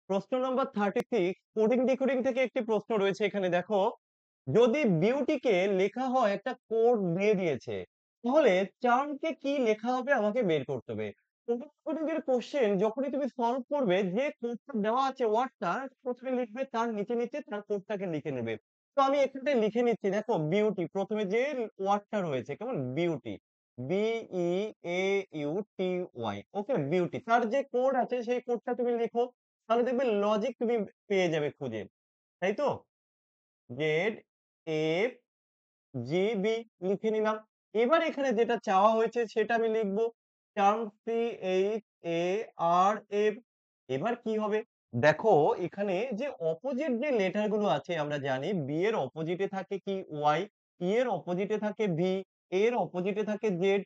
প্রশ্ন নম্বর 36 coding decoding থেকে একটি প্রশ্ন রয়েছে এখানে দেখো। যদি বিউটিকে লেখা হয় একটা কোড দিয়ে দিয়েছে, তাহলে চার্মকে কি লেখা হবে আমাকে বের করতে হবে। কোডিং ডিকোডিং এর কোশ্চেন যখনই তুমি সলভ করবে যে কোডটা দেওয়া আছে ওয়ার্ডটা প্রথমে লিখবে তার নিচে তার কোডটাকে লিখে নেবে। তো আমি এখানটায় লিখে নিচ্ছি দেখো বিউটি প্রথমে যে ওয়ার্ডটা রয়েছে কেমন beauty B E A U T Y okay beauty তার যে কোড আছে সেই কোডটা তুমি লেখো তাহলে দেখবে লজিক তুমি পেয়ে যাবে খুঁজে। তাই তো? জেড এফ জি বি লিখে নিলাম। এবার এখানে যেটা চাওয়া হয়েছে সেটা আমি লিখব। Term C H A R F এবার কি হবে? দেখো এখানে যে অপোজিট যে লেটার গুলো আছে আমরা জানি বি এর অপোজিটে থাকে কি ওয়াই, ই এর অপোজিটে থাকে ভি, এর অপোজিটে থাকে জেড,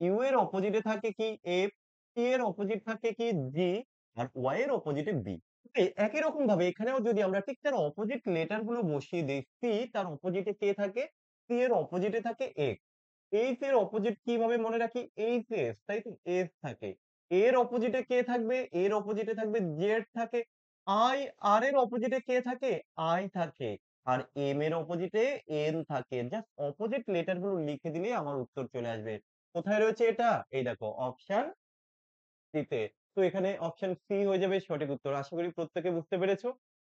ইউ এর অপোজিটে থাকে কি এফ, টি এর অপোজিট থাকে কি জি আর ওয়াই এর অপোজিটে বি। একই রকম ভাবে এখানেও যদি আমরা ঠিক তার অপোজিট লেটার গুলো বসিয়ে দেই, সি তার অপোজিটে কে থাকে? সি এর অপোজিটে থাকে এক্স। এইচ এর অপোজিট কিভাবে মনে রাখি? এইচ এস তাই তো? এস থাকে। এর অপোজিটে কে থাকবে? এর অপোজিটে থাকবে জেড থাকে। আই আর এর অপোজিটে কে থাকে? আই থাকে। আর এম এর অপোজিটে এন থাকে। জাস্ট অপোজিট লেটার গুলো লিখে দিলেই আমার উত্তর চলে আসবে। কোথায় রয়েছে এটা? এই দেখো অপশন সি তে। তো এখানে অপশন সি হয়ে যাবে সঠিক উত্তর। আশা করি প্রত্যেকে বুঝতে পেরেছো।